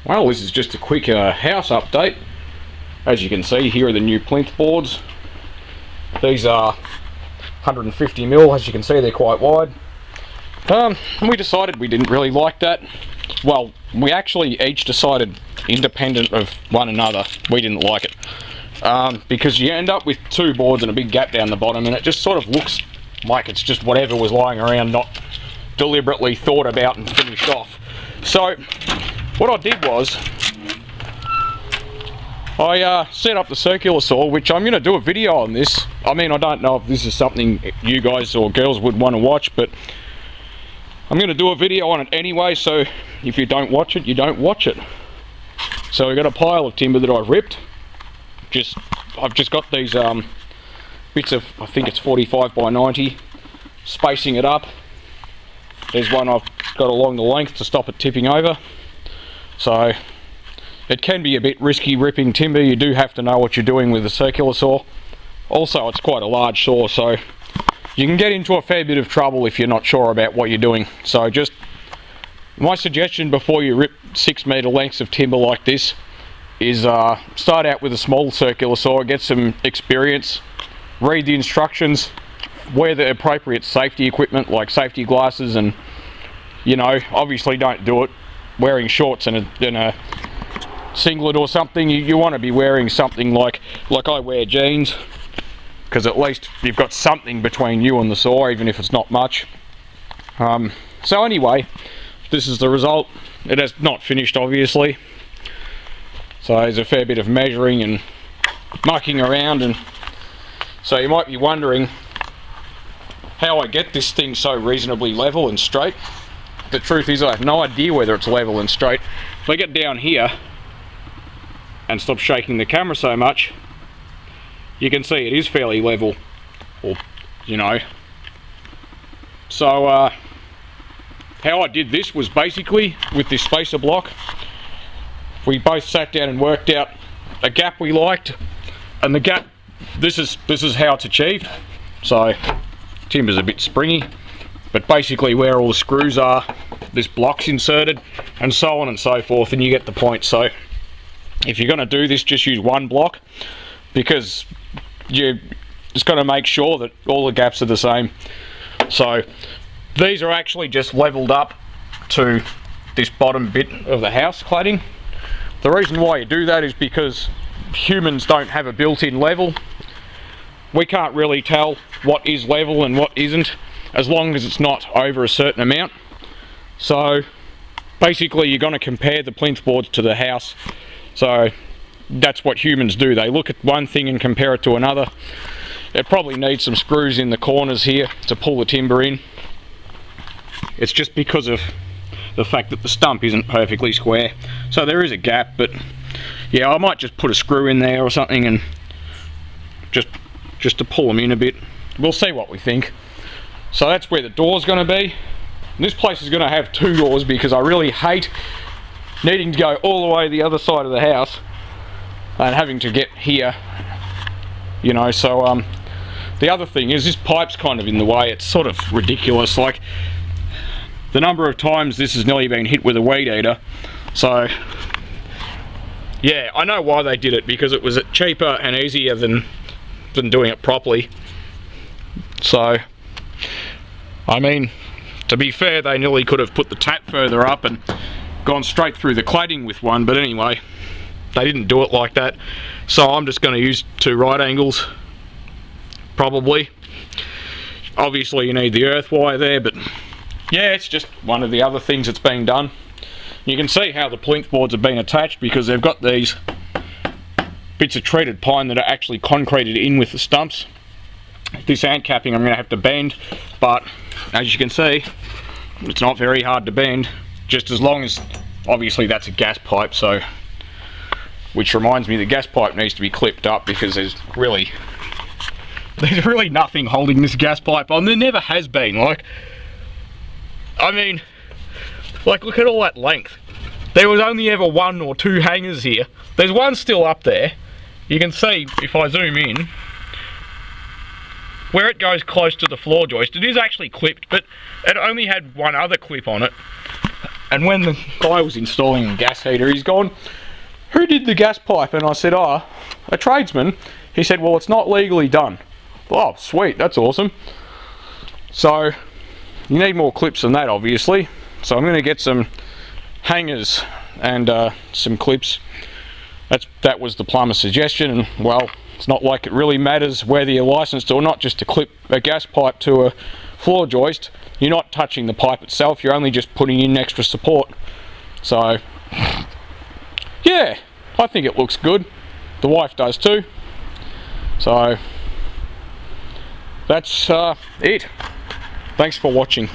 Well, this is just a quick house update. As you can see, here are the new plinth boards. These are 150mm, as you can see they're quite wide. We decided we didn't really like that. Well, we actually each decided independent of one another we didn't like it. Because you end up with two boards and a big gap down the bottom, and it just sort of looks like it's just whatever was lying around, not deliberately thought about and finished off. So what I did was I set up the circular saw, which I'm going to do a video on this. I mean, I don't know if this is something you guys or girls would want to watch, but I'm going to do a video on it anyway, so if you don't watch it, you don't watch it. So we've got a pile of timber that I've ripped. I've just got these bits of, I think it's 45 by 90, spacing it up. There's one I've got along the length to stop it tipping over. So it can be a bit risky ripping timber. You do have to know what you're doing with a circular saw. Also, it's quite a large saw, so you can get into a fair bit of trouble if you're not sure about what you're doing. So just my suggestion before you rip 6 metre lengths of timber like this is start out with a small circular saw, get some experience, read the instructions, wear the appropriate safety equipment like safety glasses, and you know, obviously don't do it wearing shorts and a singlet or something. You want to be wearing something like I wear jeans, because at least you've got something between you and the saw, even if it's not much. So anyway, this is the result. It has not finished, obviously, so there's a fair bit of measuring and mucking around, and so you might be wondering how I get this thing so reasonably level and straight. The truth is I have no idea whether it's level and straight. If I get down here and stop shaking the camera so much, you can see it is fairly level, or you know. So how I did this was basically with this spacer block. We both sat down and worked out a gap we liked, and the gap, this is how it's achieved. So timber's a bit springy, but basically where all the screws are, this block's inserted, and so on and so forth, and you get the point. So if you're going to do this, just use one block, because you just got to make sure that all the gaps are the same. So these are actually just leveled up to this bottom bit of the house cladding. The reason why you do that is because humans don't have a built-in level. We can't really tell what is level and what isn't, as long as it's not over a certain amount. So basically you're going to compare the plinth boards to the house. So that's what humans do. They look at one thing and compare it to another. It probably needs some screws in the corners here to pull the timber in. It's just because of the fact that the stump isn't perfectly square. So there is a gap, but yeah, I might just put a screw in there or something and just to pull them in a bit. We'll see what we think. So that's where the door's going to be. And this place is going to have 2 doors, because I really hate needing to go all the way the other side of the house and having to get here, you know. So the other thing is this pipe's kind of in the way. It's sort of ridiculous, like the number of times this has nearly been hit with a weed eater. So yeah, I know why they did it, because it was cheaper and easier than doing it properly. So I mean, to be fair, they nearly could have put the tap further up and gone straight through the cladding with one, but anyway, they didn't do it like that. So I'm just going to use 2 right angles, probably. Obviously you need the earth wire there, but yeah, it's just one of the other things that's being done. You can see how the plinth boards have been attached, because they've got these bits of treated pine that are actually concreted in with the stumps. This ant capping I'm going to have to bend, but as you can see, it's not very hard to bend, just as long as, obviously that's a gas pipe. So, which reminds me, the gas pipe needs to be clipped up, because there's really nothing holding this gas pipe on. There never has been. Like, I mean, like, look at all that length. There was only ever 1 or 2 hangers here. There's one still up there. You can see, if I zoom in, where it goes close to the floor joist, it is actually clipped, but it only had one other clip on it. And when the guy was installing the gas heater, he's gone, "Who did the gas pipe?" And I said, "Oh, a tradesman." He said, "Well, it's not legally done." Oh, sweet, that's awesome. So, you need more clips than that, obviously. So I'm going to get some hangers and some clips. That was the plumber's suggestion, and well, it's not like it really matters whether you're licensed or not, just to clip a gas pipe to a floor joist. You're not touching the pipe itself, you're only just putting in extra support. So, yeah, I think it looks good. The wife does too. So, that's it. Thanks for watching.